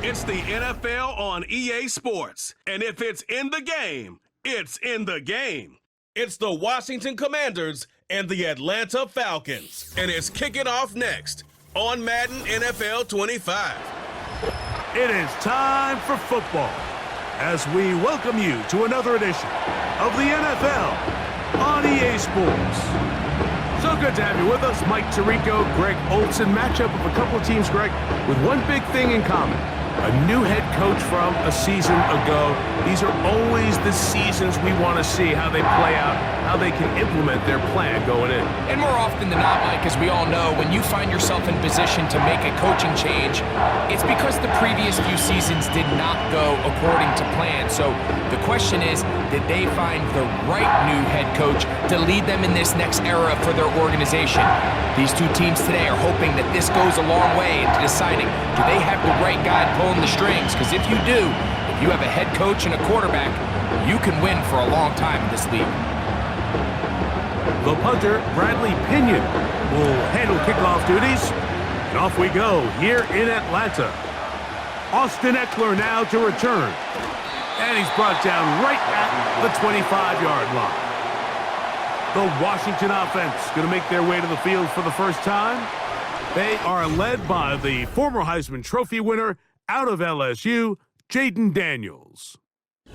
It's the NFL on EA Sports. And if it's in the game, it's in the game. It's the Washington Commanders and the Atlanta Falcons. And it's kicking off next on Madden NFL 25. It is time for football as we welcome you to another edition of the NFL on EA Sports. So good to have you with us. Mike Tirico, Greg Olson. Matchup of a couple of teams, Greg, with one big thing in common. A new head coach from a season ago. These are always the seasons we want to see how they play out, how they can implement their plan going in. And more often than not, Mike, as we all know, when you find yourself in position to make a coaching change, it's because the previous few seasons did not go according to plan. So the question is, did they find the right new head coach to lead them in this next era for their organization? These two teams today are hoping that this goes a long way into deciding, do they have the right guy pulling the strings? Because if you do, if you have a head coach and a quarterback, you can win for a long time in this league. The punter, Bradley Pinion, will handle kickoff duties. And off we go here in Atlanta. Austin Eckler now to return. And he's brought down right at the 25-yard line. The Washington offense going to make their way to the field for the first time. They are led by the former Heisman Trophy winner out of LSU, Jaden Daniels.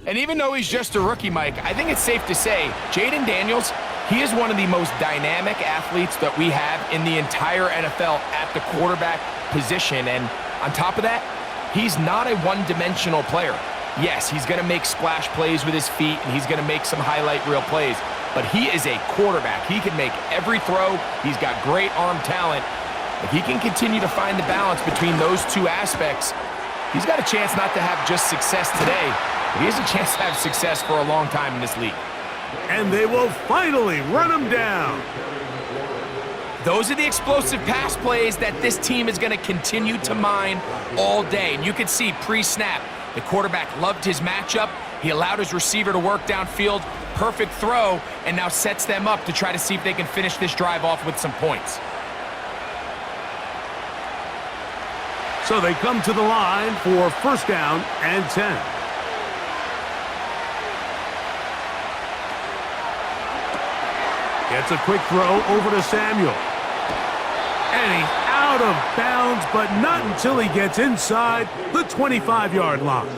And even though he's just a rookie, Mike, I think it's safe to say Jaden Daniels, he is one of the most dynamic athletes that we have in the entire NFL at the quarterback position. And on top of that, he's not a one-dimensional player. Yes, he's going to make splash plays with his feet, and he's going to make some highlight reel plays. But he is a quarterback. He can make every throw. He's got great arm talent. If he can continue to find the balance between those two aspects, he's got a chance not to have just success today, but he has a chance to have success for a long time in this league. And they will finally run him down. Those are the explosive pass plays that this team is going to continue to mine all day. And you can see pre-snap, the quarterback loved his matchup. He allowed his receiver to work downfield, perfect throw, and now sets them up to try to see if they can finish this drive off with some points. So they come to the line for first down and 10. Gets a quick throw over to Samuel. And he's out of bounds, but not until he gets inside the 25-yard line.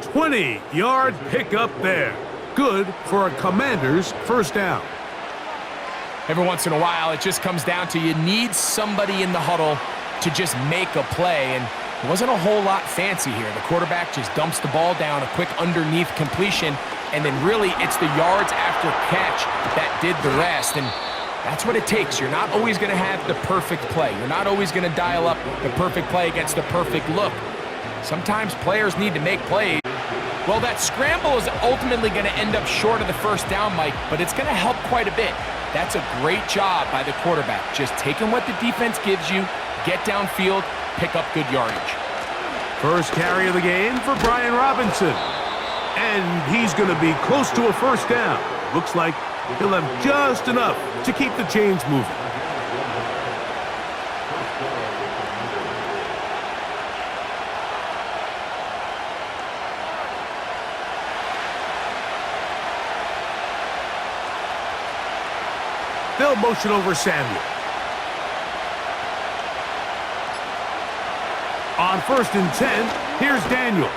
20-yard pickup there. Good for a Commanders first down. Every once in a while, it just comes down to you need somebody in the huddle to just make a play, and it wasn't a whole lot fancy here. The quarterback just dumps the ball down, a quick underneath completion, and then really it's the yards after catch that did the rest, and that's what it takes. You're not always going to have the perfect play. You're not always going to dial up the perfect play against the perfect look. Sometimes players need to make plays. Well, that scramble is ultimately going to end up short of the first down, Mike, but it's going to help quite a bit. That's a great job by the quarterback, just taking what the defense gives you, get downfield, pick up good yardage. First carry of the game for Brian Robinson. And he's going to be close to a first down. Looks like he'll have just enough to keep the chains moving. They'll motion over Samuel. On first and 10, here's Daniels.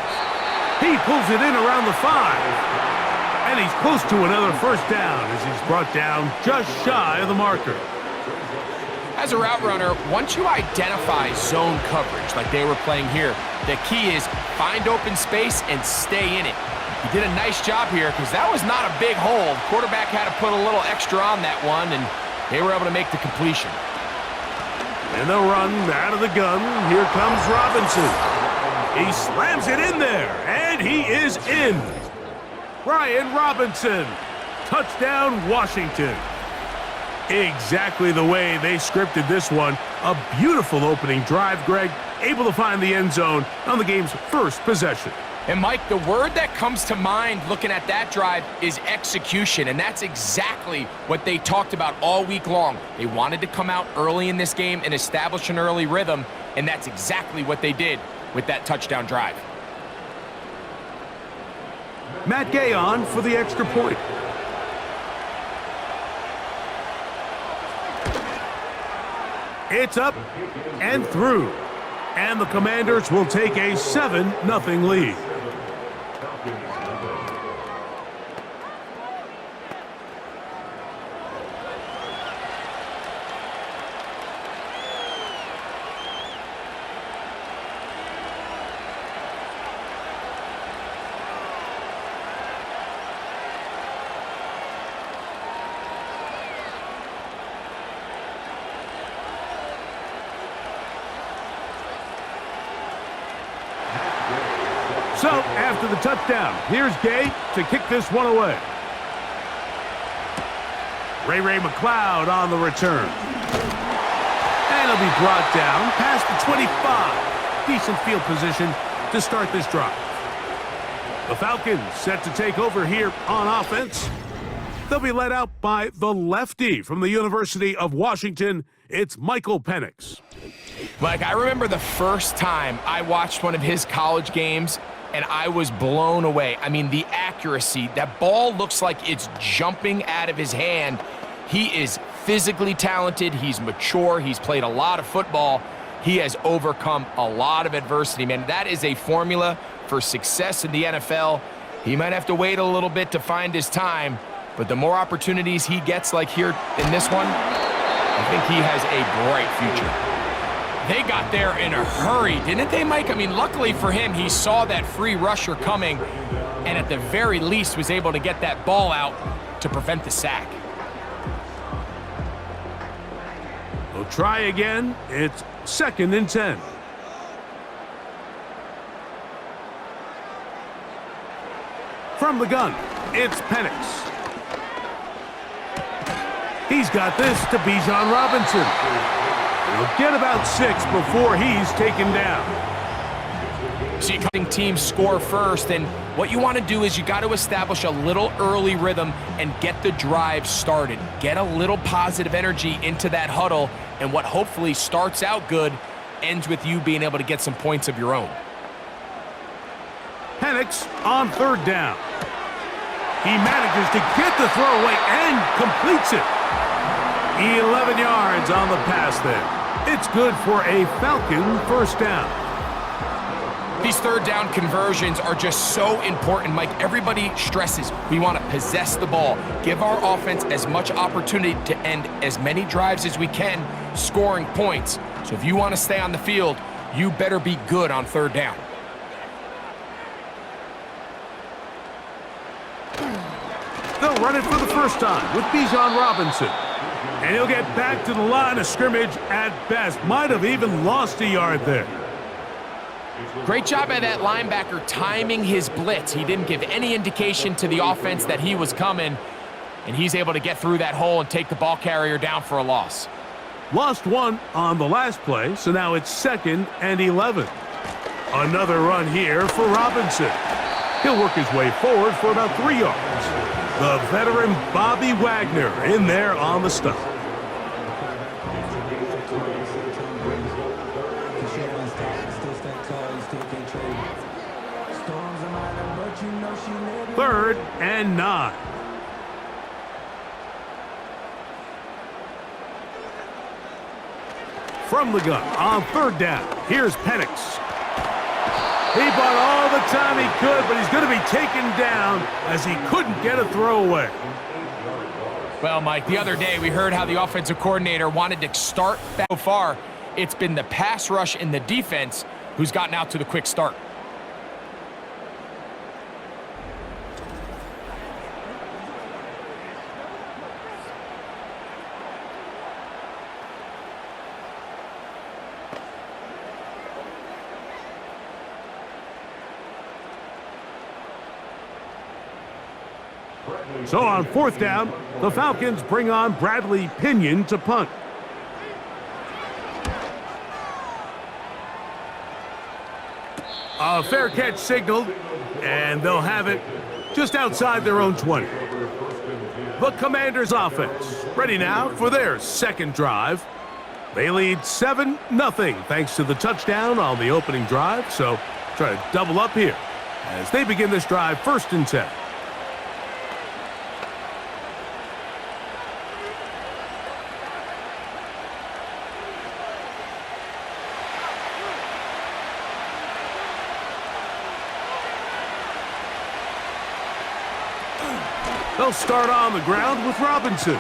He pulls it in around the 5. And he's close to another first down as he's brought down just shy of the marker. As a route runner, once you identify zone coverage like they were playing here, the key is find open space and stay in it. He did a nice job here because that was not a big hole. The quarterback had to put a little extra on that one, and they were able to make the completion. And they'll run out of the gun. Here comes Robinson. He slams it in there, and he is in. Brian Robinson, touchdown Washington. Exactly the way they scripted this one. A beautiful opening drive, Greg, able to find the end zone on the game's first possession. And Mike, the word that comes to mind looking at that drive is execution, and that's exactly what they talked about all week long. They wanted to come out early in this game and establish an early rhythm, and that's exactly what they did. with that touchdown drive. Matt Gay on for the extra point. It's up and through. And the Commanders will take a 7-0 lead. So, after the touchdown, here's Gay to kick this one away. Ray McLeod on the return. And he'll be brought down past the 25. Decent field position to start this drive. The Falcons set to take over here on offense. They'll be led out by the lefty from the University of Washington. It's Michael Penix. Mike, I remember the first time I watched one of his college games, and I was blown away. I mean, the accuracy. That ball looks like it's jumping out of his hand. He is physically talented. He's mature. He's played a lot of football. He has overcome a lot of adversity, man. That is a formula for success in the NFL. He might have to wait a little bit to find his time, but the more opportunities he gets, like here in this one, I think he has a bright future. They got there in a hurry, didn't they, Mike? I mean, luckily for him, he saw that free rusher coming and at the very least was able to get that ball out to prevent the sack. We'll try again. It's 2nd and 10. From the gun, it's Penix. He's got this to Bijan Robinson. He'll get about 6 before he's taken down. See, teams score first, and what you want to do is you got to establish a little early rhythm and get the drive started. Get a little positive energy into that huddle, and what hopefully starts out good ends with you being able to get some points of your own. Penix on 3rd down. He manages to get the throw away and completes it. 11 yards on the pass there. It's good for a Falcon 1st down. These 3rd down conversions are just so important, Mike. Everybody stresses we want to possess the ball, give our offense as much opportunity to end as many drives as we can, scoring points. So if you want to stay on the field, you better be good on 3rd down. They'll run it for the first time with Bijan Robinson. And he'll get back to the line of scrimmage at best. Might have even lost a yard there. Great job by that linebacker timing his blitz. He didn't give any indication to the offense that he was coming, and he's able to get through that hole and take the ball carrier down for a loss. Lost 1 on the last play, so now it's 2nd and 11. Another run here for Robinson. He'll work his way forward for about 3 yards. The veteran Bobby Wagner in there on the stop. Third and 9. From the gun on 3rd down, here's Penix. He bought all the time he could, but he's going to be taken down as he couldn't get a throwaway. Well, Mike, the other day we heard how the offensive coordinator wanted to start back. So far, it's been the pass rush and the defense who's gotten out to the quick start. So on 4th down, the Falcons bring on Bradley Pinion to punt. A fair catch signaled, and they'll have it just outside their own 20. The Commanders offense ready now for their 2nd drive. They lead 7-0 thanks to the touchdown on the opening drive, so try to double up here as they begin this drive 1st and 10. They'll start on the ground with Robinson.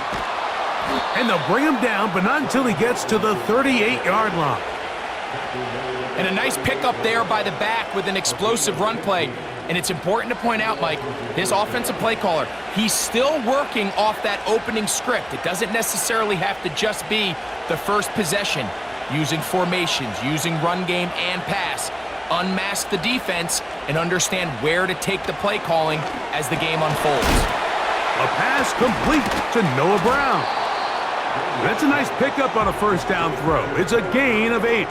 And they'll bring him down, but not until he gets to the 38-yard line. And a nice pickup there by the back with an explosive run play. And it's important to point out, Mike, his offensive play caller, he's still working off that opening script. It doesn't necessarily have to just be the first possession. Using formations, using run game and pass. Unmask the defense and understand where to take the play calling as the game unfolds. A pass complete to Noah Brown. That's a nice pickup on a 1st down throw. It's a gain of 8.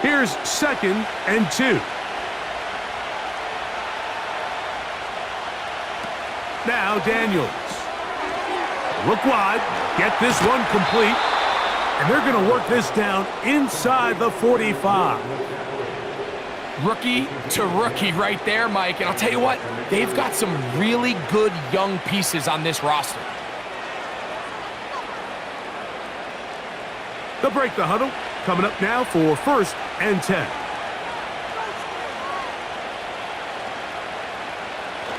Here's 2nd and 2. Now Daniels. Look wide, get this one complete, and they're going to work this down inside the 45. Rookie to rookie right there, Mike. And I'll tell you what, they've got some really good young pieces on this roster. They'll break the huddle, coming up now for 1st and 10.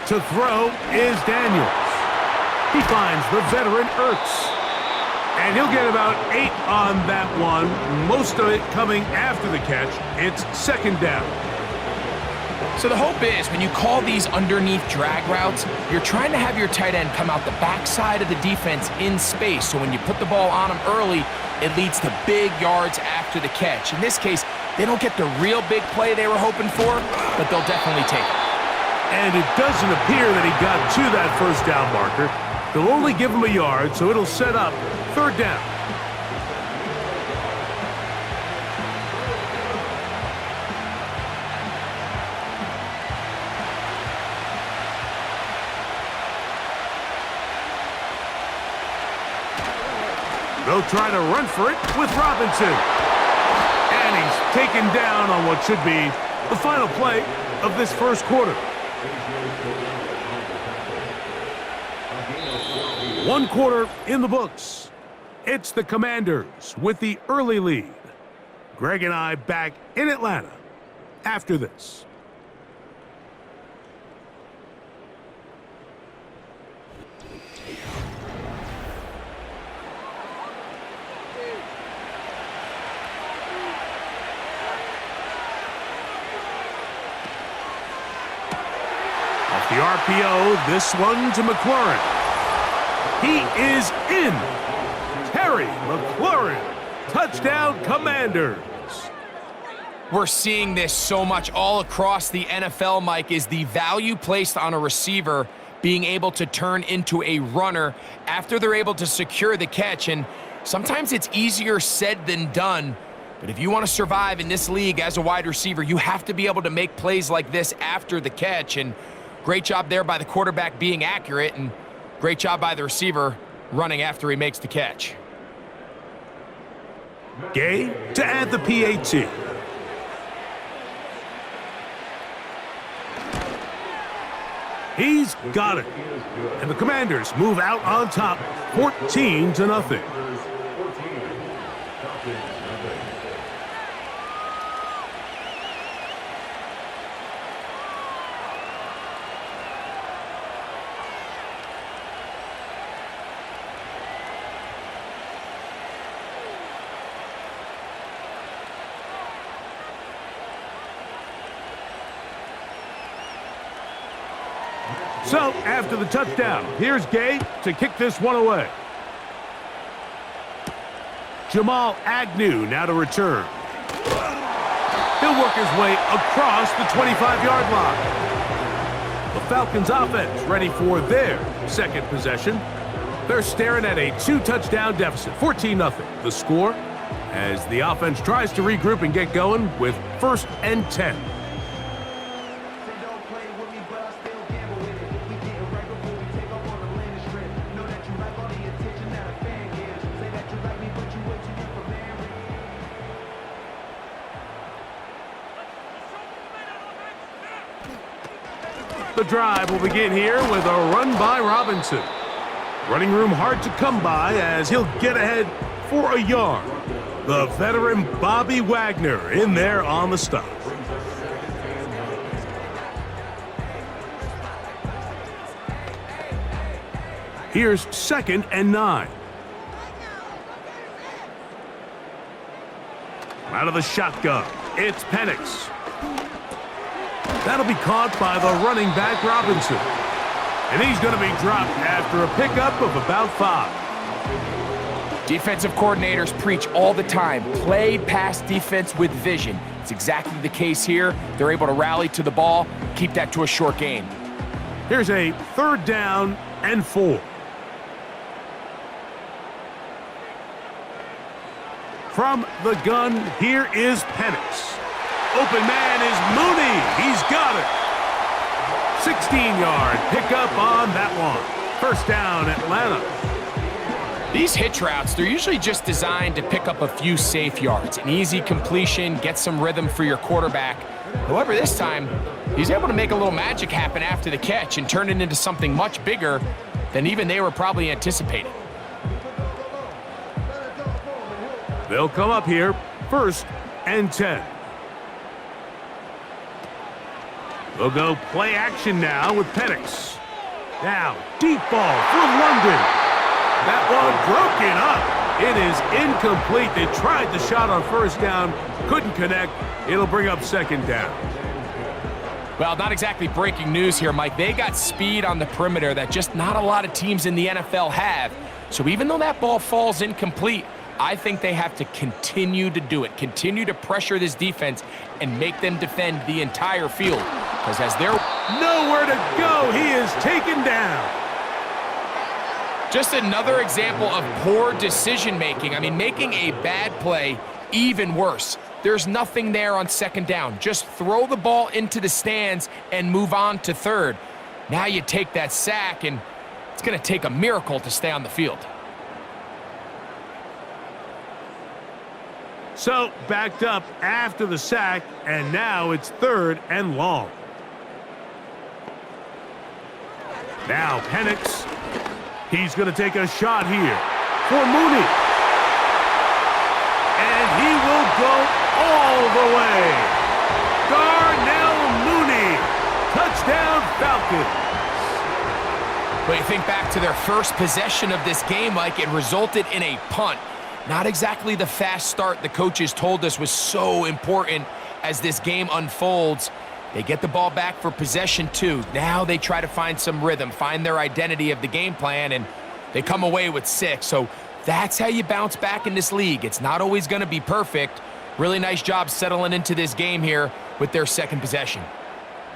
To throw is Daniels. He finds the veteran Ertz. And he'll get about 8 on that one, most of it coming after the catch. It's 2nd down. So the hope is when you call these underneath drag routes, you're trying to have your tight end come out the backside of the defense in space. So when you put the ball on him early, it leads to big yards after the catch. In this case, they don't get the real big play they were hoping for, but they'll definitely take it. And it doesn't appear that he got to that 1st down marker. They'll only give him a yard, so it'll set up 3rd down. They'll try to run for it with Robinson. And he's taken down on what should be the final play of this 1st quarter. 1 quarter in the books. It's the Commanders with the early lead. Greg and I back in Atlanta after this. Off the RPO, this one to McLaurin. He is in. Terry McLaurin, touchdown Commanders. We're seeing this so much all across the NFL, Mike, is the value placed on a receiver being able to turn into a runner after they're able to secure the catch. And sometimes it's easier said than done. But if you want to survive in this league as a wide receiver, you have to be able to make plays like this after the catch. And great job there by the quarterback being accurate, and great job by the receiver running after he makes the catch. Gay to add the PAT. He's got it. And the Commanders move out on top, 14-0. So, after the touchdown, here's Gay to kick this one away. Jamal Agnew now to return. He'll work his way across the 25-yard line. The Falcons offense ready for their 2nd possession. They're staring at a 2-touchdown deficit, 14-0. The score as the offense tries to regroup and get going with 1st and 10. The drive will begin here with a run by Robinson. Running room hard to come by as he'll get ahead for a yard. The veteran Bobby Wagner in there on the stop. Here's 2nd and 9. Out of the shotgun, it's Penix. That'll be caught by the running back Robinson. And he's going to be dropped after a pickup of about 5. Defensive coordinators preach all the time, play pass defense with vision. It's exactly the case here. They're able to rally to the ball, keep that to a short gain. Here's a 3rd down and 4. From the gun, here is Penix. Open man is Mooney. He's got it. 16-yard pickup on that one. 1st down, Atlanta. These hitch routes, they're usually just designed to pick up a few safe yards. An easy completion, get some rhythm for your quarterback. However, this time, he's able to make a little magic happen after the catch and turn it into something much bigger than even they were probably anticipating. They'll come up here, 1st and 10. They'll go play action now with Penix. Now, deep ball for London. That one broken up. It is incomplete. They tried the shot on 1st down, couldn't connect. It'll bring up 2nd down. Well, not exactly breaking news here, Mike. They got speed on the perimeter that just not a lot of teams in the NFL have. So even though that ball falls incomplete, I think they have to continue to do it, continue to pressure this defense and make them defend the entire field. Because as they're nowhere to go, he is taken down. Just another example of poor decision-making. I mean, making a bad play even worse. There's nothing there on 2nd down. Just throw the ball into the stands and move on to 3rd. Now you take that sack, and it's going to take a miracle to stay on the field. So, backed up after the sack, and now it's 3rd and long. Now Penix. He's going to take a shot here for Mooney. And he will go all the way. Darnell Mooney. Touchdown Falcons. But you think back to their first possession of this game, Mike, it resulted in a punt. Not exactly the fast start the coaches told us was so important as this game unfolds. They get the ball back for possession 2. Now they try to find some rhythm, find their identity of the game plan, and they come away with 6. So that's how you bounce back in this league. It's not always going to be perfect. Really nice job settling into this game here with their 2nd possession.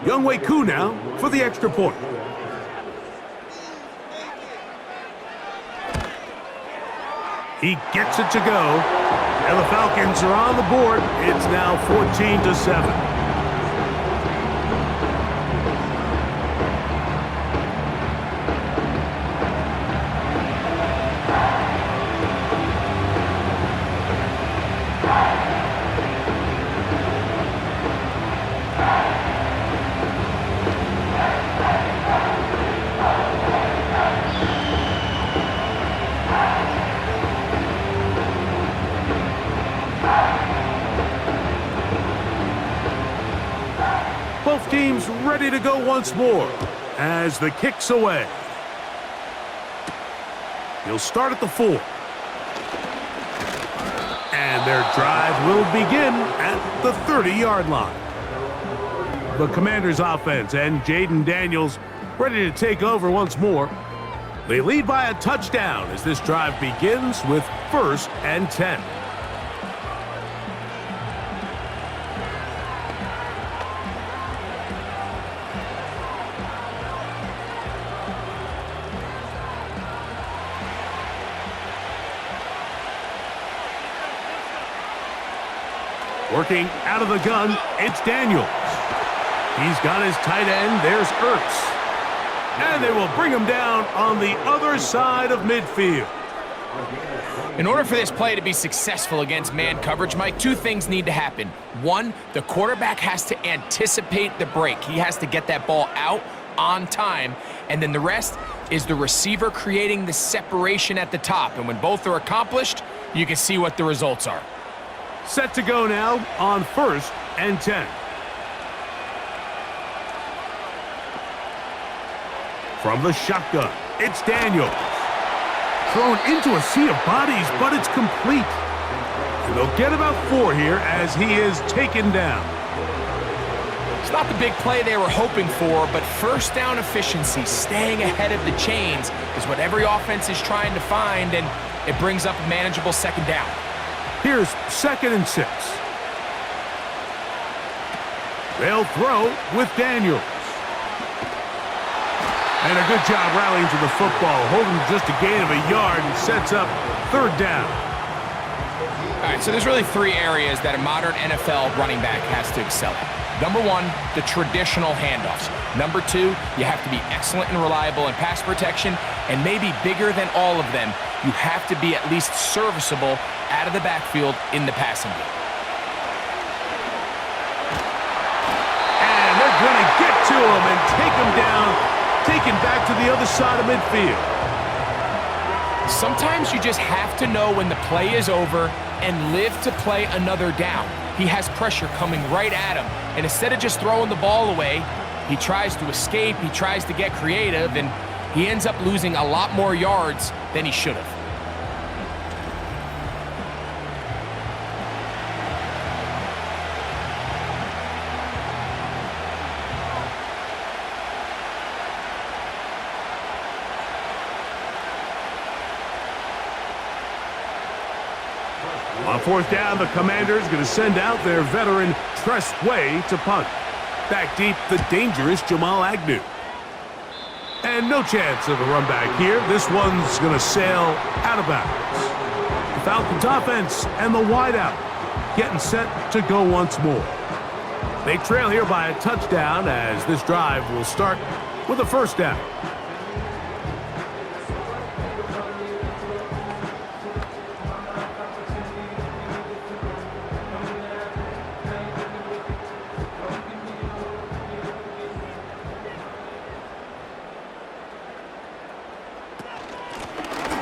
Younghoe Koo now for the extra point. He gets it to go, and the Falcons are on the board. It's now 14-7. Both teams ready to go once more as the kick's away. He'll start at the 4. And their drive will begin at the 30-yard line. The Commanders offense and Jaden Daniels ready to take over once more. They lead by a touchdown as this drive begins with 1st and 10. Working out of the gun, it's Daniels. He's got his tight end. There's Ertz. And they will bring him down on the other side of midfield. In order for this play to be successful against man coverage, Mike, 2 things need to happen. 1, the quarterback has to anticipate the break. He has to get that ball out on time, and then the rest is the receiver creating the separation at the top. And when both are accomplished, you can see what the results are. Set to go now on 1st and 10. From the shotgun, it's Daniels. Thrown into a sea of bodies, but it's complete. And they'll get about 4 here as he is taken down. It's not the big play they were hoping for, but first down efficiency, staying ahead of the chains, is what every offense is trying to find, and it brings up a manageable 2nd down. Here's 2nd and 6. They'll throw with Daniels. And a good job rallying to the football, holding just a gain of a yard and sets up 3rd down. All right, so there's really 3 areas that a modern NFL running back has to excel at. Number 1, the traditional handoffs. Number 2, you have to be excellent and reliable in pass protection, and maybe bigger than all of them, you have to be at least serviceable out of the backfield in the passing game. And they're going to get to him and take him down, taken back to the other side of midfield. Sometimes you just have to know when the play is over and live to play another down. He has pressure coming right at him, and instead of just throwing the ball away, he tries to escape, he tries to get creative, and he ends up losing a lot more yards than he should have. On 4th down, the Commanders going to send out their veteran Tress Way to punt. Back deep, the dangerous Jamal Agnew. And no chance of a run back here. This one's going to sail out of bounds. The Falcons offense and the wideout getting set to go once more. They trail here by a touchdown as this drive will start with a 1st down.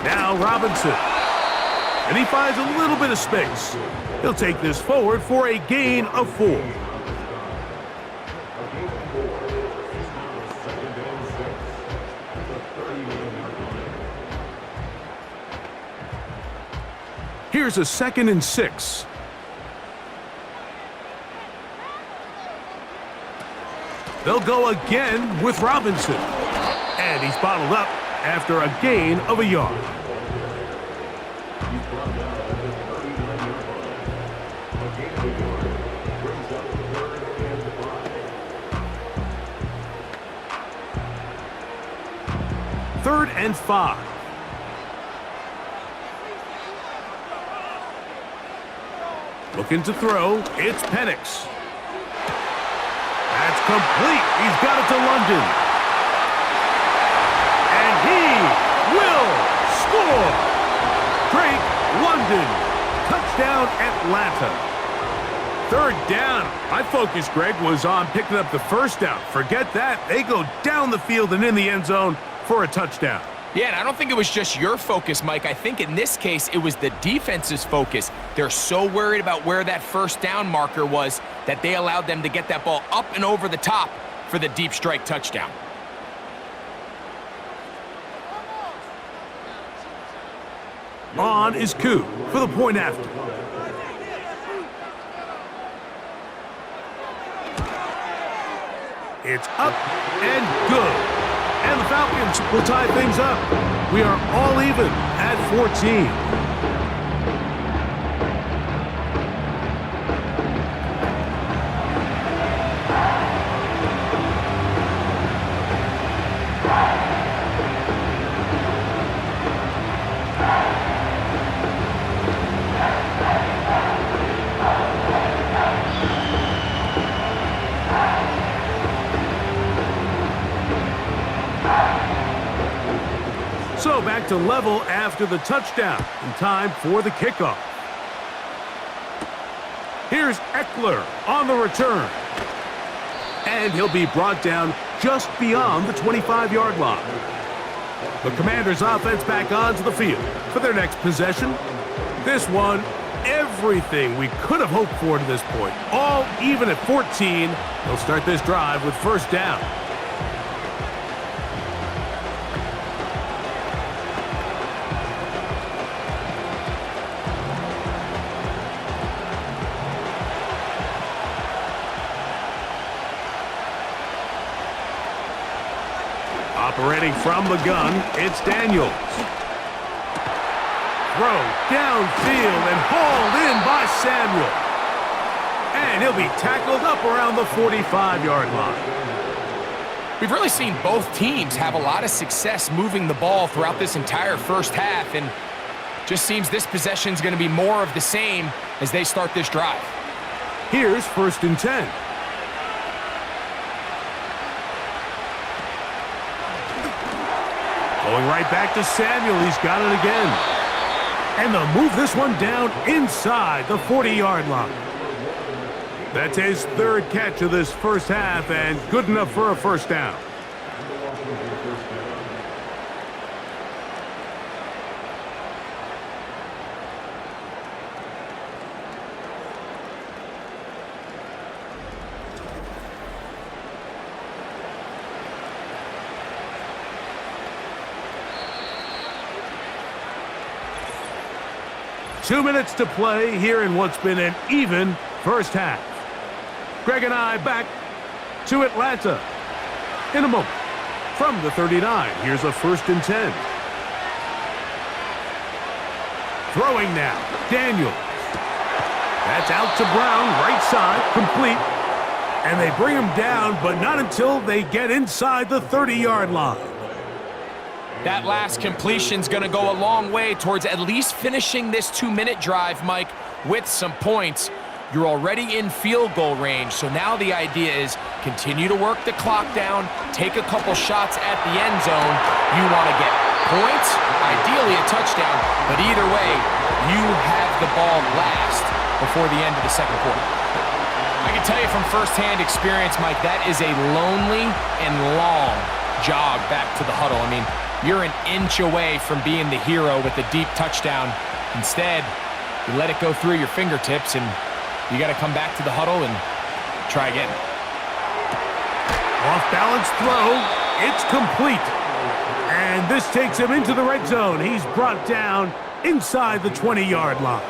Now Robinson. And he finds a little bit of space. He'll take this forward for a gain of 4. Here's a 2nd and 6. They'll go again with Robinson. And he's bottled up after a gain of a yard. Third and 5. Looking to throw, it's Penix. That's complete. He's got it to London. And he will score. Drake London. Touchdown, Atlanta. 3rd down. My focus, Greg, was on picking up the 1st down. Forget that. They go down the field and in the end zone for a touchdown. Yeah, and I don't think it was just your focus, Mike. I think in this case, it was the defense's focus. They're so worried about where that 1st down marker was that they allowed them to get that ball up and over the top for the deep strike touchdown. On is Koo for the point after. It's up and good. And the Falcons will tie things up. We are all even at 14. So back to level after the touchdown. In time for the kickoff. Here's Eckler on the return. And he'll be brought down just beyond the 25-yard line. The Commanders' offense back onto the field for their next possession. This one, everything we could have hoped for to this point. All even at 14. They'll start this drive with first down. Operating from the gun, it's Daniels. Throw downfield and hauled in by Samuel. And he'll be tackled up around the 45-yard line. We've really seen both teams have a lot of success moving the ball throughout this entire first half, and just seems this possession is going to be more of the same as they start this drive. Here's 1st and 10. Going right back to Samuel. He's got it again. And they'll move this one down inside the 40-yard line. That's his 3rd catch of this first half, and good enough for a first down. Two minutes to play here in what's been an even first half. Greg and I back to Atlanta in a moment. From the 39, here's a 1st and 10. Throwing now, Daniels. That's out to Brown, right side, complete. And they bring him down, but not until they get inside the 30-yard line. That last completion's going to go a long way towards at least finishing this 2-minute drive, Mike, with some points. You're already in field goal range, so now the idea is continue to work the clock down, take a couple shots at the end zone. You want to get points, ideally a touchdown, but either way, you have the ball last before the end of the second quarter. I can tell you from firsthand experience, Mike, that is a lonely and long jog back to the huddle. I mean, you're an inch away from being the hero with a deep touchdown. Instead, you let it go through your fingertips, and you got to come back to the huddle and try again. Off-balance throw. It's complete. And this takes him into the red zone. He's brought down inside the 20-yard line.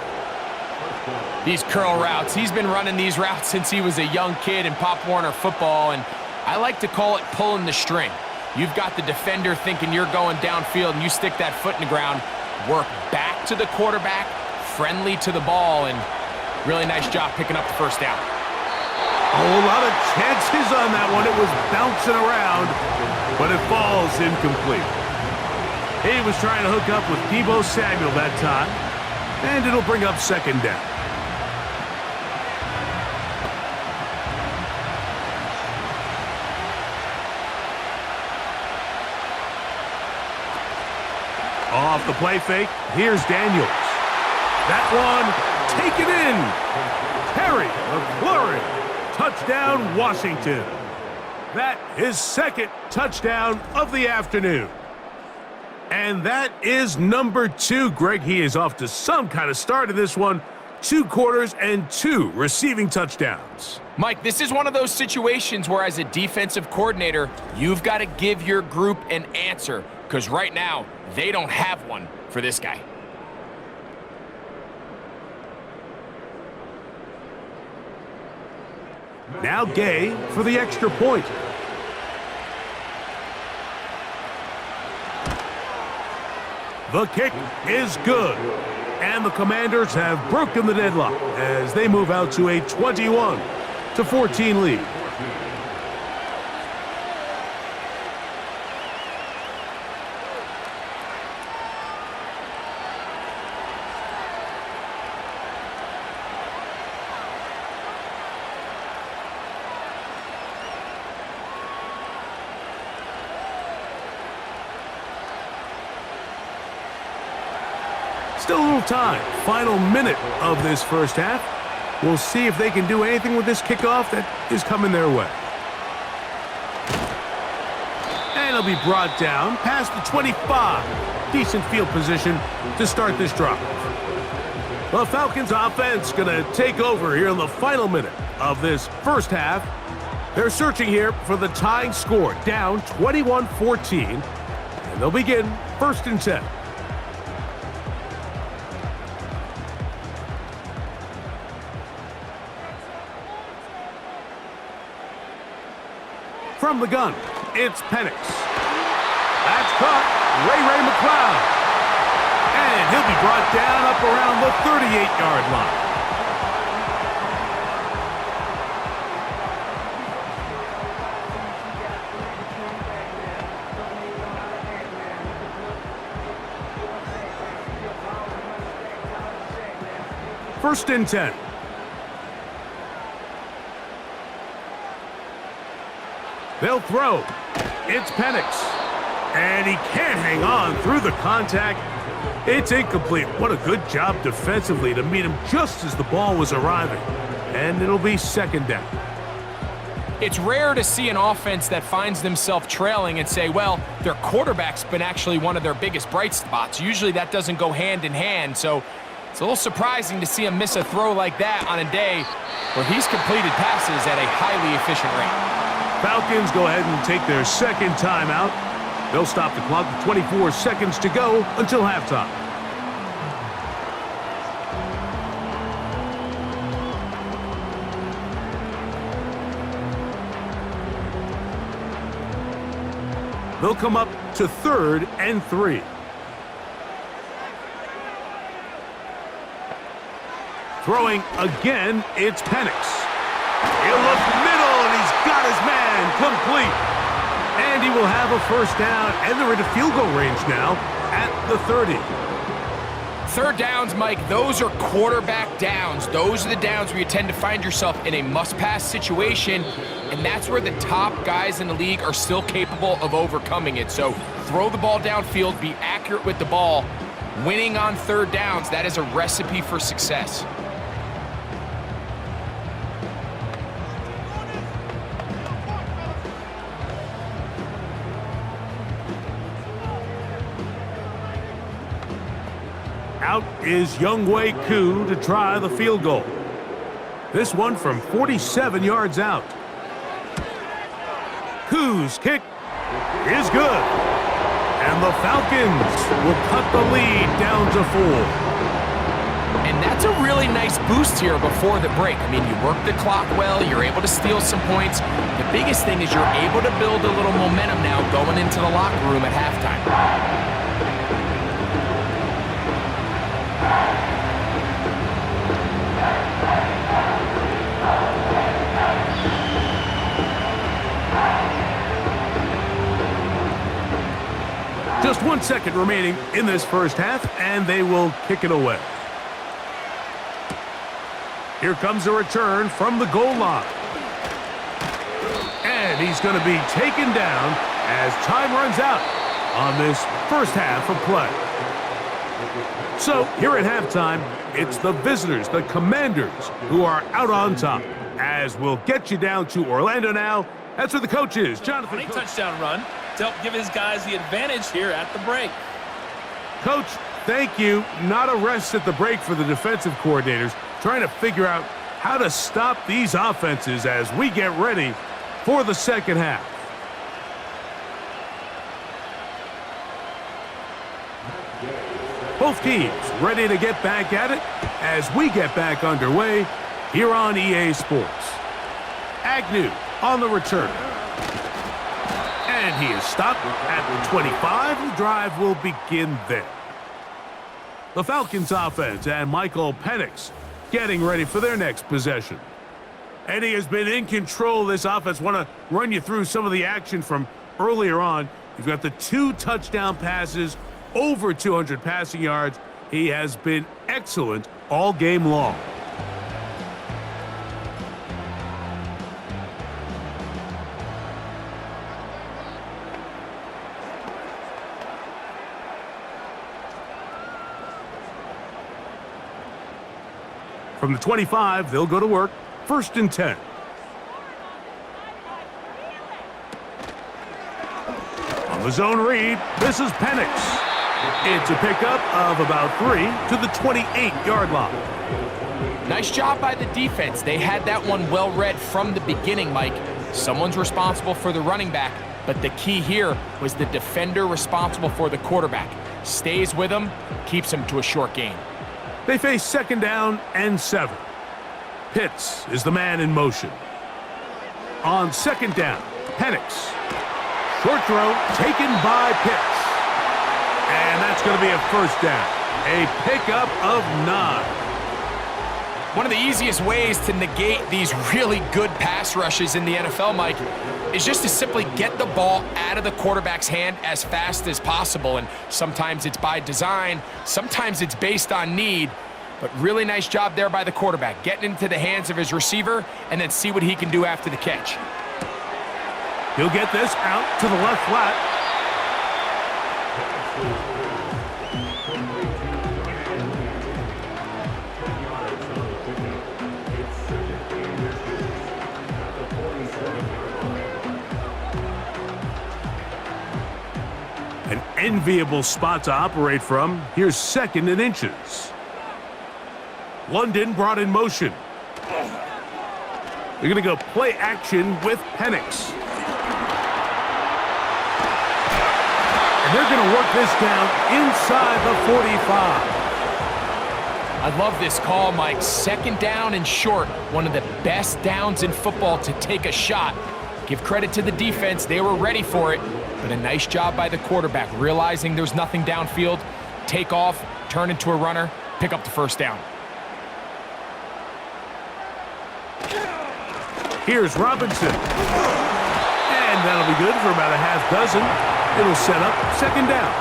These curl routes, he's been running these routes since he was a young kid in Pop Warner football, and I like to call it pulling the string. You've got the defender thinking you're going downfield, and you stick that foot in the ground, work back to the quarterback, friendly to the ball, and really nice job picking up the first down. A whole lot of chances on that one. It was bouncing around, but it falls incomplete. He was trying to hook up with Deebo Samuel that time, and it'll bring up 2nd down. Off the play fake, here's Daniels. That one, taken in. Terry McLaurin, touchdown Washington. That is 2nd touchdown of the afternoon. And that is number 2. Greg, he is off to some kind of start in this one. 2 quarters and 2 receiving touchdowns. Mike, this is one of those situations where as a defensive coordinator, you've got to give your group an answer, because right now, they don't have one for this guy. Now Gay for the extra point. The kick is good. And the Commanders have broken the deadlock as they move out to a 21-14 lead. Still a little time. Final minute of this first half. We'll see if they can do anything with this kickoff that is coming their way. And he'll be brought down past the 25. Decent field position to start this drive. The Falcons offense going to take over here in the final minute of this first half. They're searching here for the tying score, down 21-14. And they'll begin 1st and 10. From the gun, it's Penix. That's caught. Ray McLaurin. And he'll be brought down up around the 38-yard line. First and 10. They'll throw. It's Penix. And he can't hang on through the contact. It's incomplete. What a good job defensively to meet him just as the ball was arriving. And it'll be 2nd down. It's rare to see an offense that finds themselves trailing and say, well, their quarterback's been actually one of their biggest bright spots. Usually that doesn't go hand in hand, so it's a little surprising to see him miss a throw like that on a day where he's completed passes at a highly efficient rate. Falcons go ahead and take their 2nd timeout. They'll stop the clock with 24 seconds to go until halftime. They'll come up to 3rd and 3. Throwing again, it's Penix. He'll look middle, and he's got his man complete. And he will have a 1st down, and they're into field goal range now at the 30. 3rd downs, Mike, those are quarterback downs. Those are the downs where you tend to find yourself in a must-pass situation, and that's where the top guys in the league are still capable of overcoming it. So throw the ball downfield, be accurate with the ball. Winning on 3rd downs, that is a recipe for success. Out is Younghoe Koo to try the field goal. This one from 47 yards out. Koo's kick is good. And the Falcons will cut the lead down to 4. And that's a really nice boost here before the break. I mean, you work the clock well, you're able to steal some points. The biggest thing is you're able to build a little momentum now going into the locker room at halftime. Just 1 second remaining in this first half, and they will kick it away. Here comes a return from the goal line. And he's going to be taken down as time runs out on this first half of play. So here at halftime, it's the visitors, the Commanders, who are out on top. As we'll get you down to Orlando now. That's where the coach is, Jonathan. Funny touchdown run to help give his guys the advantage here at the break. Coach, thank you. Not a rest at the break for the defensive coordinators, trying to figure out how to stop these offenses as we get ready for the second half. Both teams ready to get back at it as we get back underway here on EA Sports. Agnew on the return. And he is stopped at the 25. The drive will begin there. The Falcons offense and Michael Penix getting ready for their next possession. And he has been in control of this offense. Want to run you through some of the action from earlier on. You've got the 2 touchdown passes, over 200 passing yards. He has been excellent all game long. From the 25, they'll go to work. 1st and 10. A zone read. This is Penix. It's a pickup of about 3 to the 28-yard line. Nice job by the defense. They had that one well read from the beginning, Mike. Someone's responsible for the running back, but the key here was the defender responsible for the quarterback. Stays with him, keeps him to a short gain. They face 2nd down and 7. Pitts is the man in motion. On 2nd down, Penix. Short throw taken by Pitts. And that's going to be a 1st down. A pickup of 9. One of the easiest ways to negate these really good pass rushes in the NFL, Mike, is just to simply get the ball out of the quarterback's hand as fast as possible. And sometimes it's by design, sometimes it's based on need. But really nice job there by the quarterback, getting into the hands of his receiver and then see what he can do after the catch. He'll get this out to the left flat. An enviable spot to operate from. Here's 2nd and inches. London brought in motion. They're going to go play action with Penix. And they're going to work this down inside the 45. I love this call, Mike. 2nd down and short. One of the best downs in football to take a shot. Give credit to the defense. They were ready for it. But a nice job by the quarterback, realizing there's nothing downfield. Take off, turn into a runner, pick up the 1st down. Here's Robinson. And that'll be good for about a half dozen. It'll set up 2nd down.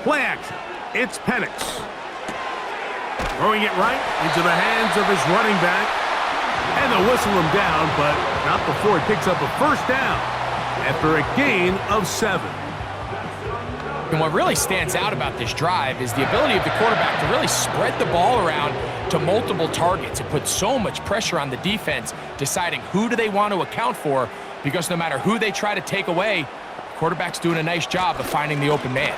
Play action. It's Penix. Throwing it right into the hands of his running back. And they'll whistle him down, but not before he picks up a 1st down after a gain of 7. And what really stands out about this drive is the ability of the quarterback to really spread the ball around to multiple targets. It puts so much pressure on the defense, deciding who do they want to account for, because no matter who they try to take away, the quarterback's doing a nice job of finding the open man.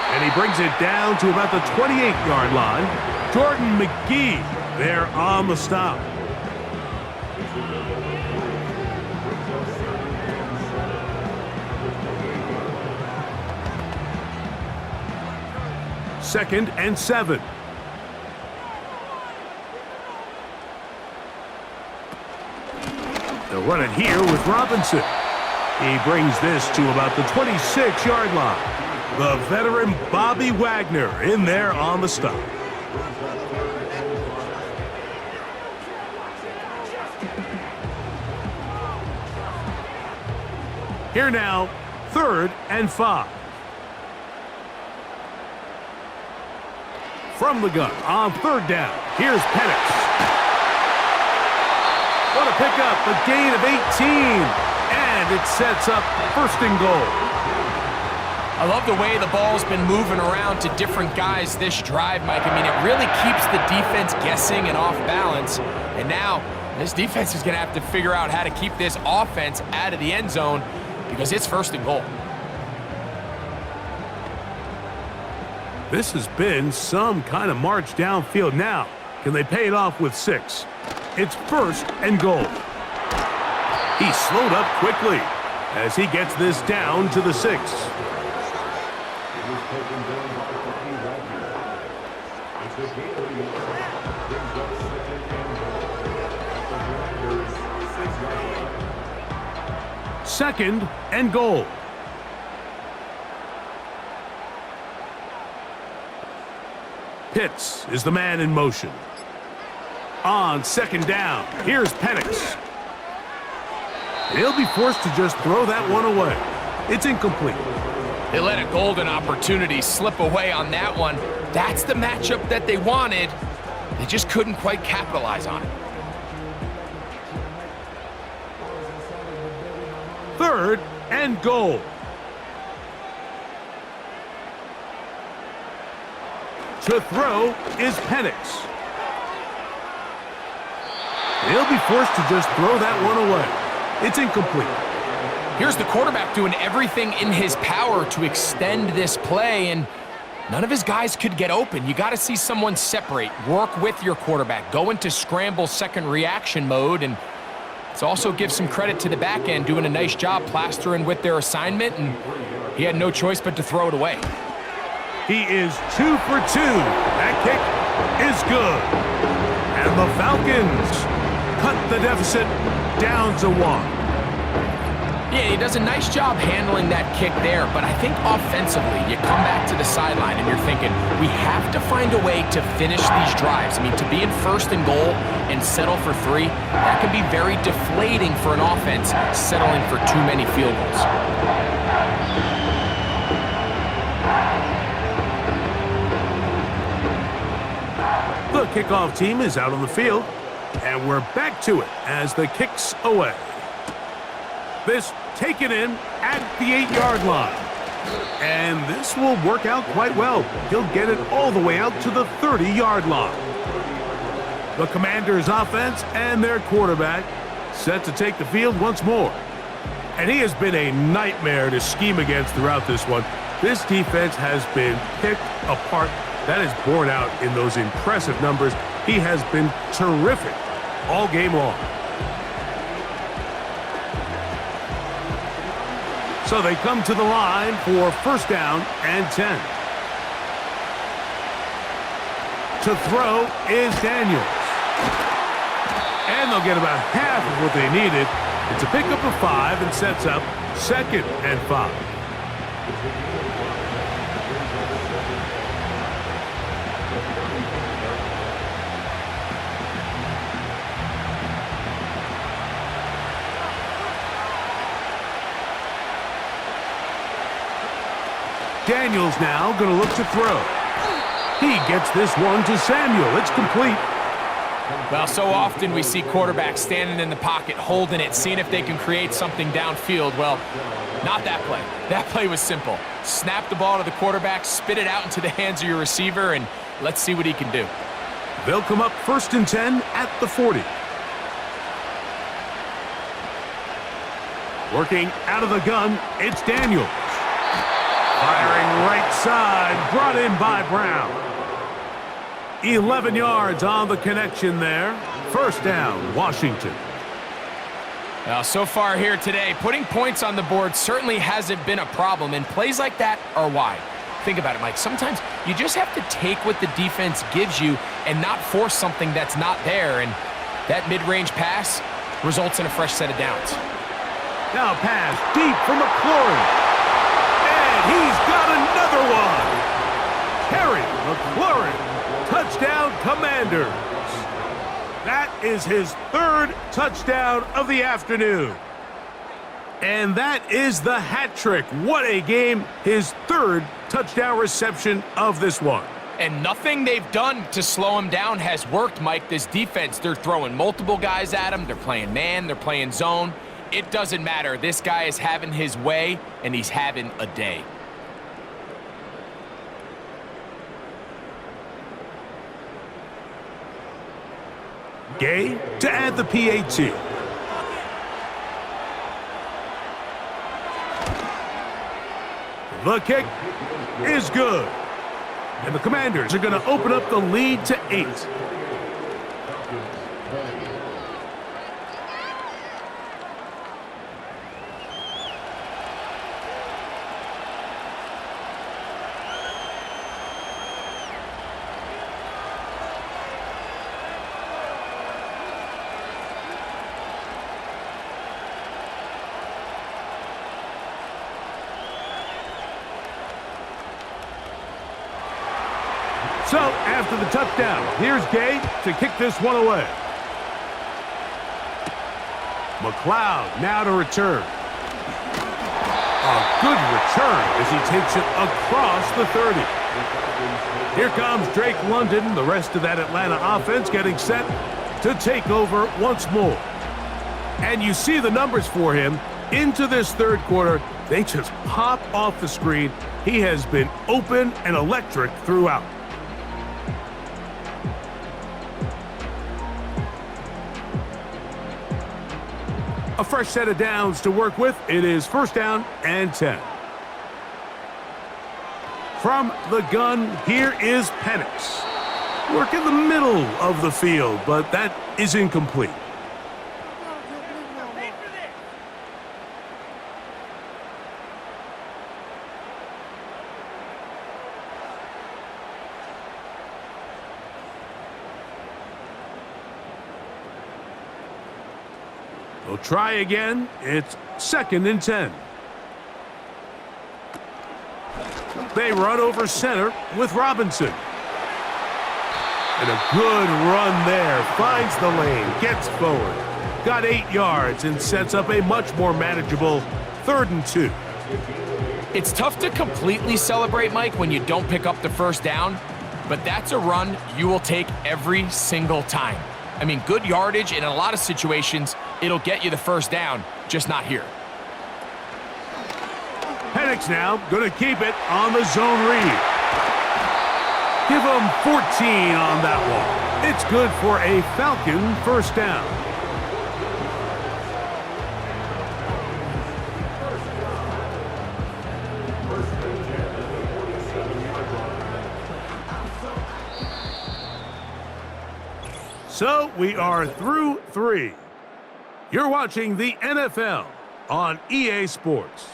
And he brings it down to about the 28-yard line. Jordan McGee there on the stop. Second and 7. They'll run it here with Robinson. He brings this to about the 26-yard line. The veteran Bobby Wagner in there on the stop. Here now, 3rd and 5. From the gun on 3rd down, here's Penix. What a pickup, a gain of 18. And it sets up 1st and goal. I love the way the ball's been moving around to different guys this drive, Mike. I mean, it really keeps the defense guessing and off balance. And now, this defense is going to have to figure out how to keep this offense out of the end zone because it's 1st and goal. This has been some kind of march downfield. Now, can they pay it off with 6? It's 1st and goal. He slowed up quickly as he gets this down to the 6. Second and goal. Pitts is the man in motion. On 2nd down, here's Penix. He'll be forced to just throw that one away. It's incomplete. They let a golden opportunity slip away on that one. That's the matchup that they wanted. They just couldn't quite capitalize on it. 3rd and goal. To throw is Penix. He'll be forced to just throw that one away. It's incomplete. Here's the quarterback doing everything in his power to extend this play, and none of his guys could get open. You got to see someone separate, work with your quarterback, go into scramble second reaction mode, and let's also give some credit to the back end doing a nice job plastering with their assignment, and he had no choice but to throw it away. He is 2 for 2. That kick is good. And the Falcons cut the deficit down to 1. Yeah, he does a nice job handling that kick there, but I think offensively, you come back to the sideline and you're thinking, we have to find a way to finish these drives. I mean, to be in 1st and goal and settle for 3, that can be very deflating for an offense settling for too many field goals. The kickoff team is out on the field, and we're back to it as the kick's away. This taken in at the 8-yard line. And this will work out quite well. He'll get it all the way out to the 30-yard line. The Commanders' offense and their quarterback set to take the field once more. And he has been a nightmare to scheme against throughout this one. This defense has been picked apart. That is borne out in those impressive numbers. He has been terrific all game long. So they come to the line for 1st down and 10. To throw is Daniels. And they'll get about half of what they needed. It's a pickup of 5 and sets up 2nd and 5. Daniels now going to look to throw. He gets this one to Samuel. It's complete. Well, so often we see quarterbacks standing in the pocket, holding it, seeing if they can create something downfield. Well, not that play. That play was simple. Snap the ball to the quarterback, spit it out into the hands of your receiver, and let's see what he can do. They'll come up 1st and 10 at the 40. Working out of the gun, it's Daniels. Firing right side, brought in by Brown. 11 yards on the connection there. 1st down, Washington. Well, so far here today, putting points on the board certainly hasn't been a problem, and plays like that are why. Think about it, Mike. Sometimes you just have to take what the defense gives you and not force something that's not there, and that mid-range pass results in a fresh set of downs. Now pass deep for McLaurin. He's got another one. Terry McLaurin, touchdown Commanders. That is his 3rd touchdown of the afternoon. And that is the hat trick. What a game. His 3rd touchdown reception of this one. And nothing they've done to slow him down has worked, Mike. This defense, they're throwing multiple guys at him. They're playing man, they're playing zone. It doesn't matter. This guy is having his way, and he's having a day. Gay to add the PAT. The kick is good. And the Commanders are going to open up the lead to 8. So, after the touchdown, here's Gay to kick this one away. McLeod now to return. A good return as he takes it across the 30. Here comes Drake London, the rest of that Atlanta offense getting set to take over once more. And you see the numbers for him. into this third quarter, they just pop off the screen. He has been open and electric throughout. A fresh set of downs to work with. It is first down and 10. From the gun, here is Penix. Work in the middle of the field, but that is incomplete. They'll try again. It's second and 10. They run over center with Robinson. And a good run there. Finds the lane, gets forward. Got 8 yards and sets up a much more manageable 3rd and 2. It's tough to completely celebrate, Mike, when you don't pick up the first down, but that's a run you will take every single time. I mean, good yardage, and in a lot of situations, it'll get you the first down, just not here. Penix now going to keep it on the zone read. Give him 14 on that one. It's good for a Falcon first down. So we are through 3. You're watching the NFL on EA Sports.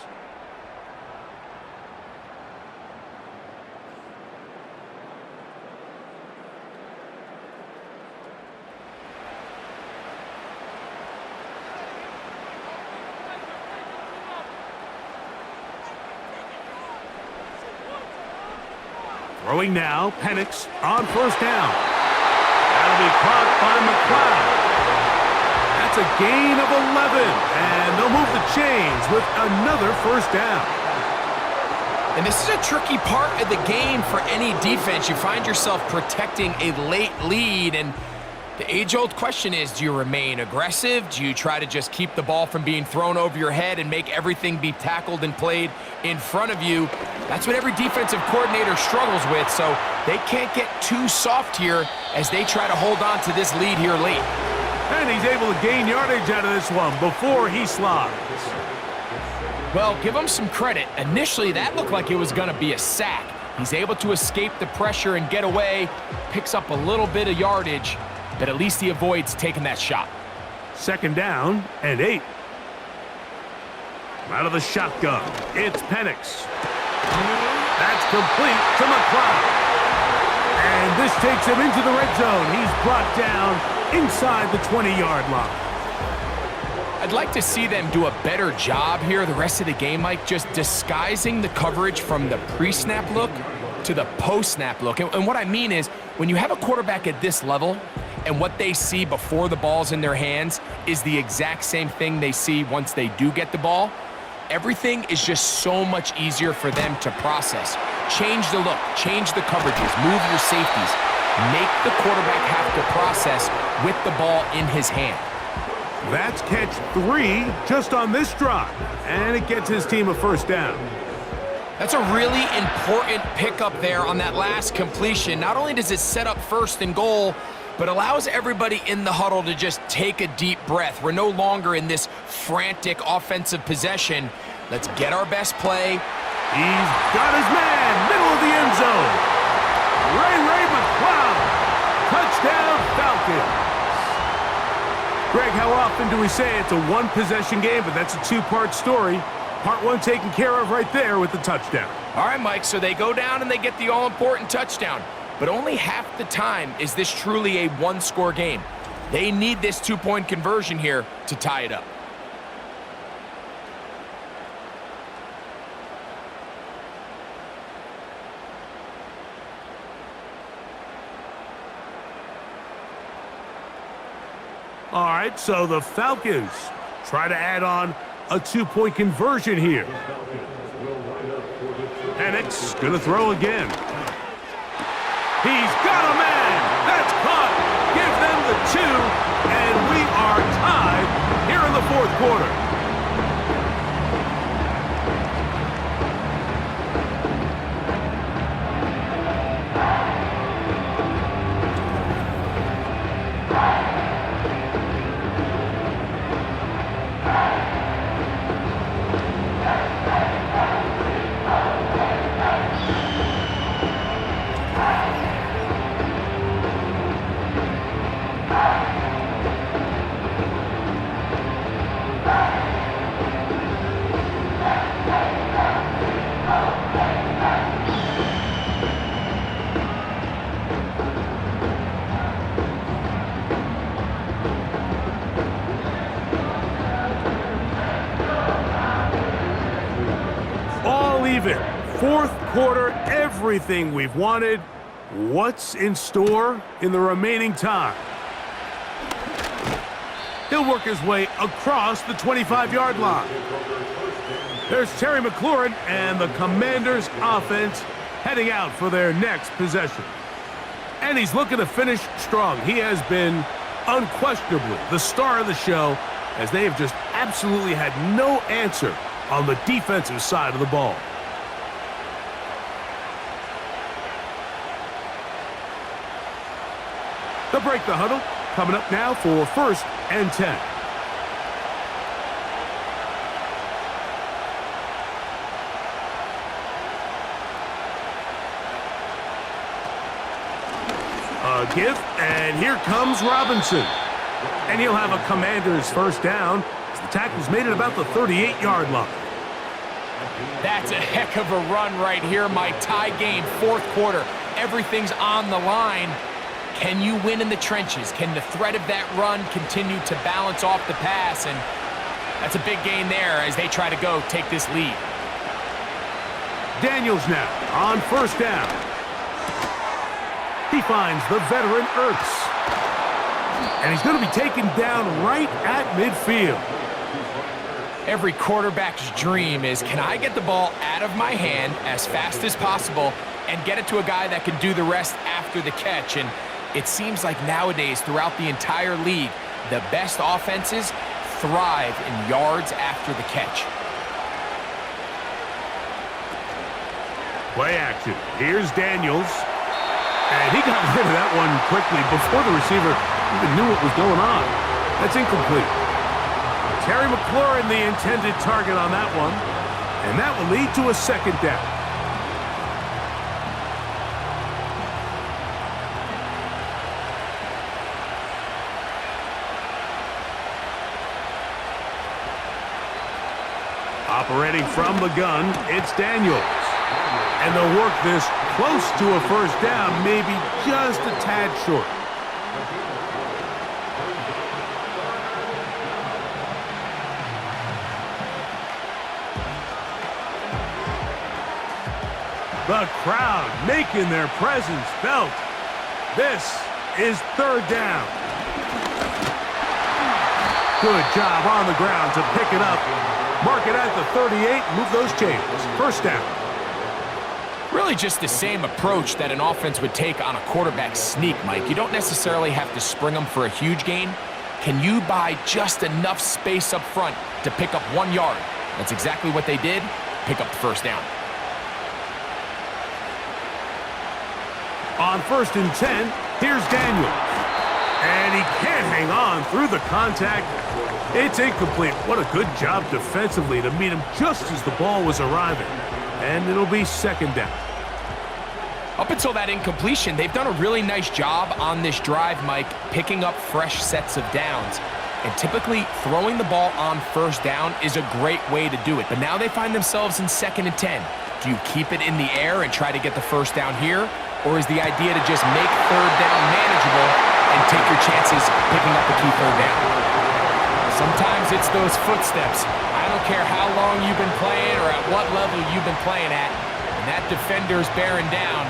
Throwing now, Penix on first down. That'll be caught by McLaurin. That's a gain of 11, and they'll move the chains with another first down. And this is a tricky part of the game for any defense. You find yourself protecting a late lead, and the age-old question is, do you remain aggressive? Do you try to just keep the ball from being thrown over your head and make everything be tackled and played in front of you? That's what every defensive coordinator struggles with, so they can't get too soft here as they try to hold on to this lead here late. And he's able to gain yardage out of this one before he slides. Well, give him some credit. Initially, that looked like it was going to be a sack. He's able to escape the pressure and get away, picks up a little bit of yardage, but at least he avoids taking that shot. Second down and 8. Out of the shotgun, it's Penix. That's complete to McLaurin. And this takes him into the red zone. He's brought down inside the 20-yard line. I'd like to see them do a better job here the rest of the game, Mike, just disguising the coverage from the pre-snap look to the post-snap look. And what I mean is, when you have a quarterback at this level and what they see before the ball's in their hands is the exact same thing they see once they do get the ball, everything is just so much easier for them to process. Change the look, change the coverages, move your safeties. Make the quarterback have to process with the ball in his hand. That's catch 3 just on this drive, and it gets his team a first down. That's a really important pickup there on that last completion. Not only does it set up first and goal, but allows everybody in the huddle to just take a deep breath. We're no longer in this frantic offensive possession. Let's get our best play. He's got his man, middle of the end zone. Ray McLaurin, touchdown Falcons. Greg, how often do we say it's a one-possession game, but that's a two-part story? Part 1 taken care of right there with the touchdown. All right, Mike, so they go down and they get the all-important touchdown. But only half the time is this truly a one-score game. They need this two-point conversion here to tie it up. All right, so the Falcons try to add on a two-point conversion here. Penix gonna throw again. He's got a man. That's caught. Give them the 2, and we are tied here in the fourth quarter. dive in. Fourth quarter, everything we've wanted. What's in store in the remaining time? He'll work his way across the 25-yard line. There's Terry McLaurin and the Commanders offense heading out for their next possession. And he's looking to finish strong. He has been unquestionably the star of the show, as they have just absolutely had no answer on the defensive side of the ball. They'll break the huddle. Coming up now for 1st and 10. A give, and here comes Robinson. And he'll have a Commanders first down as the tackle's made at about the 38-yard line. That's a heck of a run right here, Mike. Tie game, fourth quarter. Everything's on the line. Can you win in the trenches? Can the threat of that run continue to balance off the pass? And that's a big gain there as they try to go take this lead. Daniels now on first down. He finds the veteran Ertz. And he's going to be taken down right at midfield. Every quarterback's dream is, can I get the ball out of my hand as fast as possible and get it to a guy that can do the rest after the catch? And it seems like nowadays, throughout the entire league, the best offenses thrive in yards after the catch. Play action. Here's Daniels. And he got rid of that one quickly before the receiver even knew what was going on. That's incomplete. Terry McLaurin, the intended target on that one. And that will lead to a second down. Operating from the gun, it's Daniels. And they'll work this close to a first down, maybe just a tad short. The crowd making their presence felt. This is third down. Good job on the ground to pick it up. Mark it at the 38, move those chains. First down. Really just the same approach that an offense would take on a quarterback sneak, Mike. You don't necessarily have to spring them for a huge gain. Can you buy just enough space up front to pick up 1 yard? That's exactly what they did. Pick up the first down. On 1st and 10, here's Daniels. And he can't hang on through the contact. It's incomplete. What a good job defensively to meet him just as the ball was arriving. And it'll be second down. Up until that incompletion, they've done a really nice job on this drive, Mike, picking up fresh sets of downs. And typically, throwing the ball on first down is a great way to do it. But now they find themselves in 2nd and 10. Do you keep it in the air and try to get the first down here? Or is the idea to just make third down manageable and take your chances picking up the key third down? Sometimes it's those footsteps. I don't care how long you've been playing or at what level you've been playing at. And that defender's bearing down.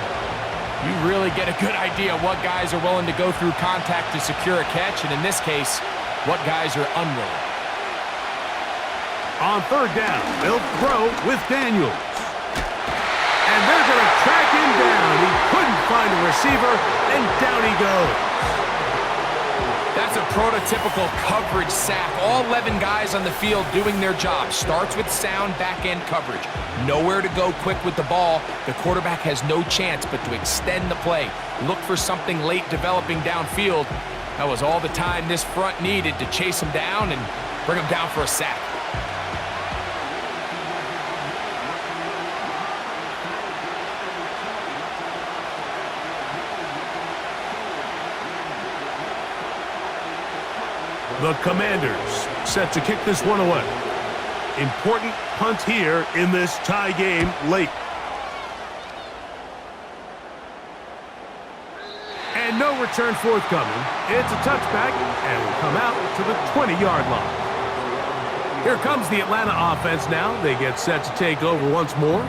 You really get a good idea what guys are willing to go through contact to secure a catch, and in this case, what guys are unwilling. On third down, they'll throw with Daniels. And they're going to track him down. He couldn't find a receiver, and down he goes. That's a prototypical coverage sack. All 11 guys on the field doing their job. Starts with sound back-end coverage. Nowhere to go quick with the ball. The quarterback has no chance but to extend the play. Look for something late developing downfield. That was all the time this front needed to chase him down and bring him down for a sack. The Commanders set to kick this one away. Important punt here in this tie game late. And no return forthcoming. It's a touchback and will come out to the 20-yard line. Here comes the Atlanta offense now. They get set to take over once more.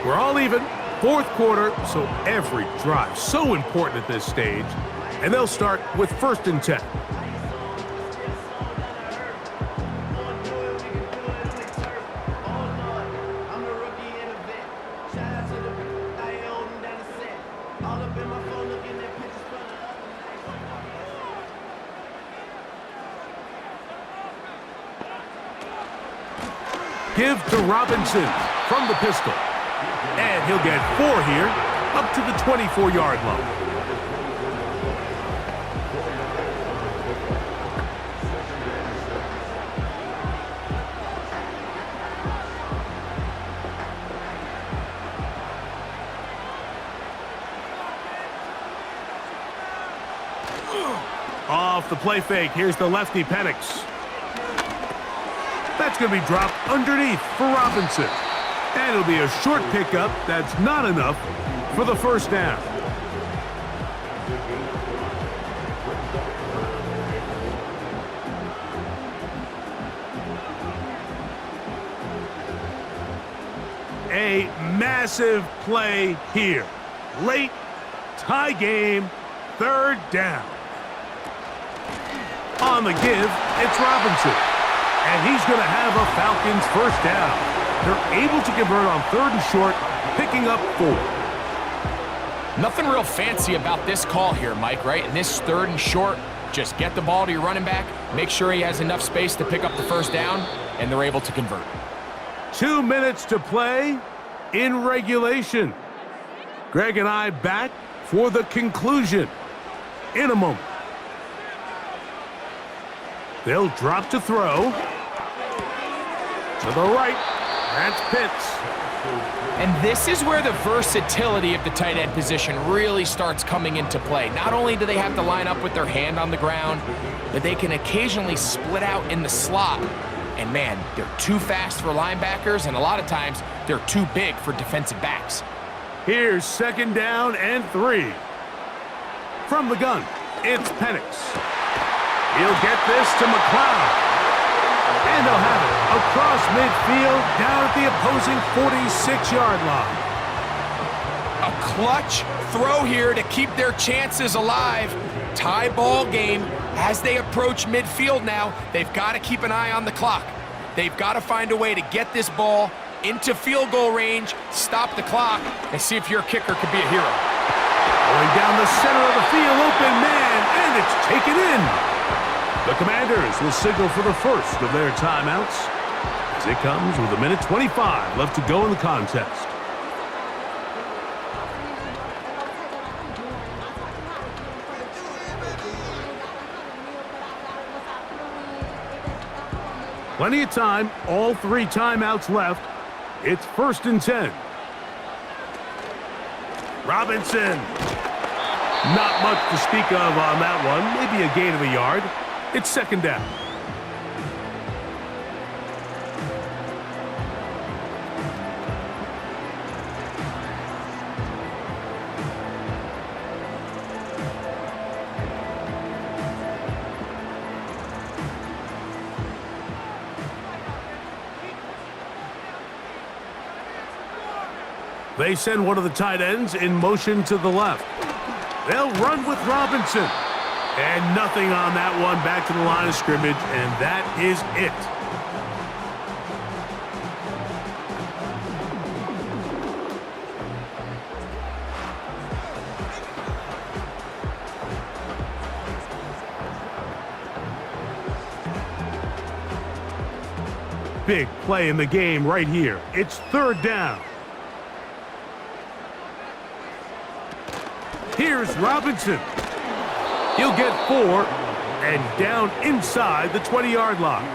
We're all even. Fourth quarter, so every drive so important at this stage. And they'll start with 1st and 10. Give to Robinson from the pistol. And he'll get 4 here, up to the 24-yard line. Off the play fake, here's the lefty Penix. That's going to be dropped underneath for Robinson. And it'll be a short pickup that's not enough for the 1st down. A massive play here. Late, tie game, 3rd down. On the give, it's Robinson. And he's going to have a Falcons 1st down. They're able to convert on 3rd and short, picking up 4. Nothing real fancy about this call here, Mike, right? In this 3rd and short, just get the ball to your running back, make sure he has enough space to pick up the 1st down, and they're able to convert. 2 minutes to play in regulation. Greg and I back for the conclusion in a moment. They'll drop to throw. To the right, that's Pitts. And this is where the versatility of the tight end position really starts coming into play. Not only do they have to line up with their hand on the ground, but they can occasionally split out in the slot. And man, they're too fast for linebackers, and a lot of times they're too big for defensive backs. Here's 2nd down and 3. From the gun, it's Penix. He'll get this to McLaurin. And they'll have it across midfield down at the opposing 46-yard line. A clutch throw here to keep their chances alive. Tie ball game as they approach midfield now. They've got to keep an eye on the clock. They've got to find a way to get this ball into field goal range, stop the clock, and see if your kicker could be a hero. Going down the center of the field, open man, and it's taken in. The Commanders will signal for the first of their timeouts as it comes with 1:25 left to go in the contest. Plenty of time, all 3 timeouts left. It's 1st and 10. Robinson. Not much to speak of on that one, maybe a gain of a yard. It's 2nd down. They send one of the tight ends in motion to the left. They'll run with Robinson. And nothing on that one, back to the line of scrimmage, and that is it. Big play in the game right here. It's 3rd down. Here's Robinson. He'll get 4 and down inside the 20-yard line.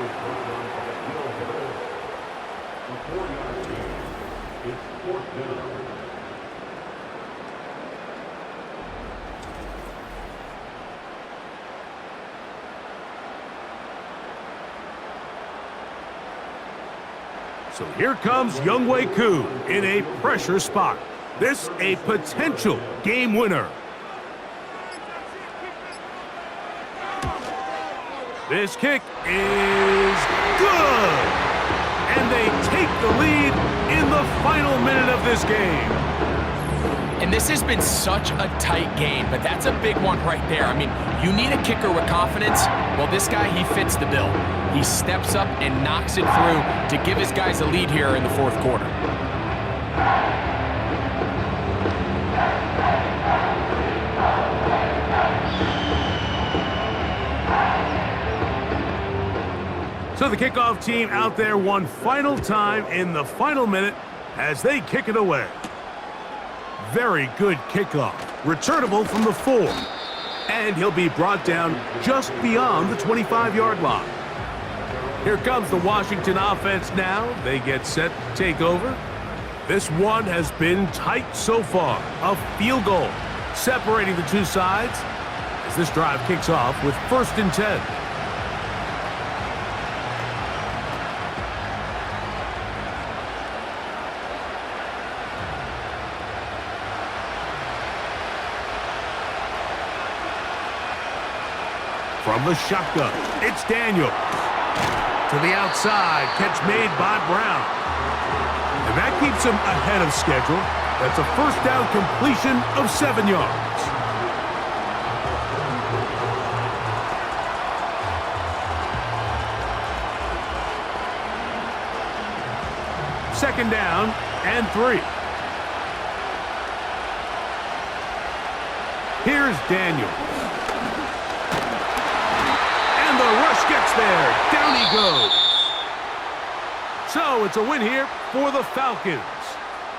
So here comes Younghoe Koo in a pressure spot. This a potential game winner. This kick is good. And they take the lead in the the final minute of this game. And this has been such a tight game, but that's a big one right there. I mean, you need a kicker with confidence. Well, this guy, he fits the bill. He steps up and knocks it through to give his guys a lead here in the fourth quarter. So the kickoff team out there one final time in the final minute as they kick it away. Very good kickoff, returnable from the 4. And he'll be brought down just beyond the 25-yard line. Here comes the Washington offense now. They get set to take over. This one has been tight so far. A field goal separating the two sides as this drive kicks off with 1st and 10. From the shotgun, it's Daniel. To the outside, catch made by Brown. And that keeps him ahead of schedule. That's a 1st down completion of 7 yards. Second down and 3. Here's Daniel. The rush gets there. Down he goes. So it's a win here for the Falcons.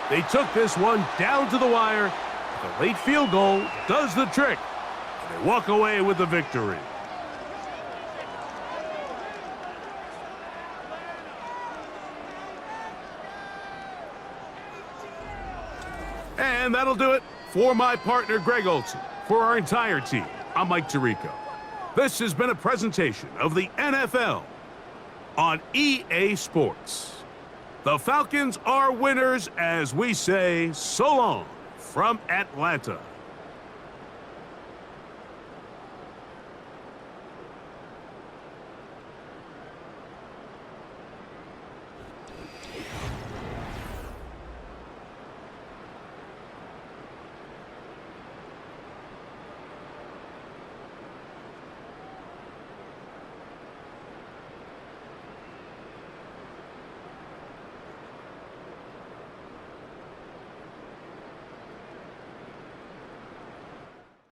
They took this one down to the wire. The late field goal does the trick. And they walk away with the victory. And that'll do it for my partner, Greg Olson. For our entire team, I'm Mike Tirico. This has been a presentation of the NFL on EA Sports. The Falcons are winners as we say so long from Atlanta.